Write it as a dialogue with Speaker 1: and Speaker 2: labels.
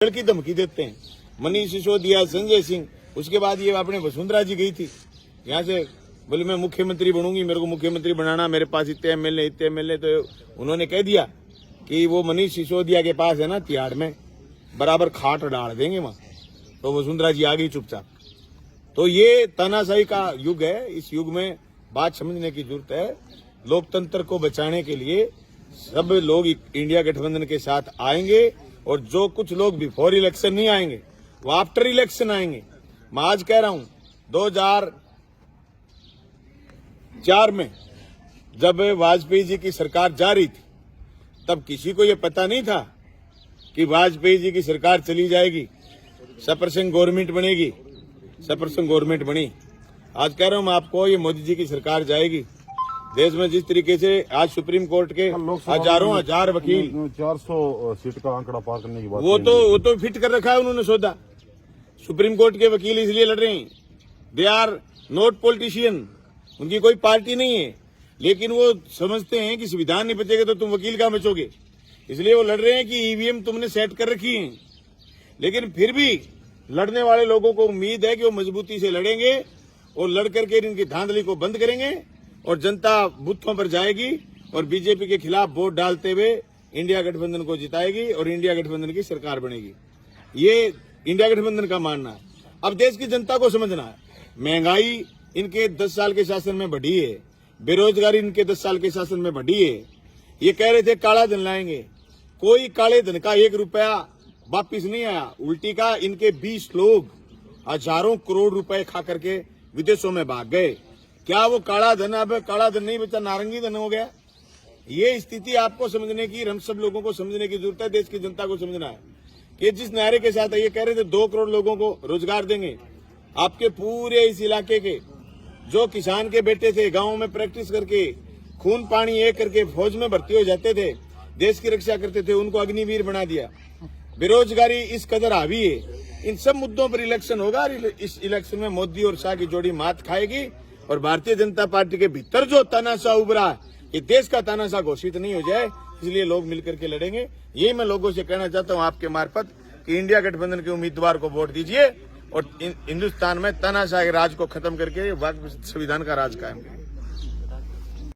Speaker 1: की धमकी देते हैं। मनीष सिसोदिया, संजय सिंह, उसके बाद ये अपने वसुंधरा जी गई थी यहाँ से, बोले मैं मुख्यमंत्री बनूंगी, मेरे को मुख्यमंत्री बनाना, मेरे पास इतने एमएलए। तो उन्होंने कह दिया कि वो मनीष सिसोदिया के पास है ना तिहाड़ में, बराबर खाट डाल देंगे वहां। तो वसुंधरा जी आ गई चुपचाप। तो ये तानाशाही का युग है। इस युग में बात समझने की जरूरत है। लोकतंत्र को बचाने के लिए सब लोग इंडिया गठबंधन के साथ आएंगे, और जो कुछ लोग बिफोर इलेक्शन नहीं आएंगे वो आफ्टर इलेक्शन आएंगे। मैं आज कह रहा हूं, 2004 में जब वाजपेयी जी की सरकार जा रही थी, तब किसी को यह पता नहीं था कि वाजपेयी जी की सरकार चली जाएगी, 100% गवर्नमेंट बनेगी। 100% गवर्नमेंट बनी। आज कह रहा हूं मैं आपको, ये मोदी जी की सरकार जाएगी। देश में जिस तरीके से आज सुप्रीम कोर्ट के हजारों हजार वकील
Speaker 2: 400 सीट का आंकड़ा पार करने की बात,
Speaker 1: वो तो फिट कर रखा है उन्होंने सौदा। सुप्रीम कोर्ट के वकील इसलिए लड़ रहे हैं, दे आर नॉट पॉलिटिशियन, उनकी कोई पार्टी नहीं है, लेकिन वो समझते हैं कि संविधान नहीं बचेगा तो तुम वकील कहां बचोगे। इसलिए वो लड़ रहे हैं कि ईवीएम तुमने सेट कर रखी है। लेकिन फिर भी लड़ने वाले लोगों को उम्मीद है कि वो मजबूती से लड़ेंगे और लड़ करके इनकी धांधली को बंद करेंगे, और जनता बूथों पर जाएगी और बीजेपी के खिलाफ वोट डालते हुए इंडिया गठबंधन को जिताएगी और इंडिया गठबंधन की सरकार बनेगी। ये इंडिया गठबंधन का मानना है। अब देश की जनता को समझना है, महंगाई इनके 10 साल के शासन में बढ़ी है, बेरोजगारी इनके 10 साल के शासन में बढ़ी है। ये कह रहे थे काला धन लाएंगे, कोई काले धन का 1 रुपया वापिस नहीं आया। उल्टी का इनके 20 लोग हजारों करोड़ रुपए खा करके विदेशों में भाग गए। क्या वो काला धन अब काला धन नहीं बचा, नारंगी धन हो गया? ये स्थिति आपको समझने की, हम सब लोगों को समझने की जरूरत है। देश की जनता को समझना है कि जिस नारे के साथ ये कह रहे थे 2 करोड़ लोगों को रोजगार देंगे, आपके पूरे इस इलाके के जो किसान के बेटे थे, गाँव में प्रैक्टिस करके खून पानी एक करके फौज में भर्ती हो जाते थे, देश की रक्षा करते थे, उनको अग्निवीर बना दिया। बेरोजगारी इस कदर हावी है। इन सब मुद्दों पर इलेक्शन होगा। इस इलेक्शन में मोदी और शाह की जोड़ी मात खाएगी, और भारतीय जनता पार्टी के भीतर जो तानाशाह उभरा है, ये देश का तानाशाह घोषित नहीं हो जाए, इसलिए लोग मिलकर के लड़ेंगे। यही मैं लोगों से कहना चाहता हूं आपके मार्फत कि इंडिया गठबंधन के उम्मीदवार को वोट दीजिए और हिंदुस्तान में तानाशाह के राज को खत्म करके संविधान का राज कायम करें।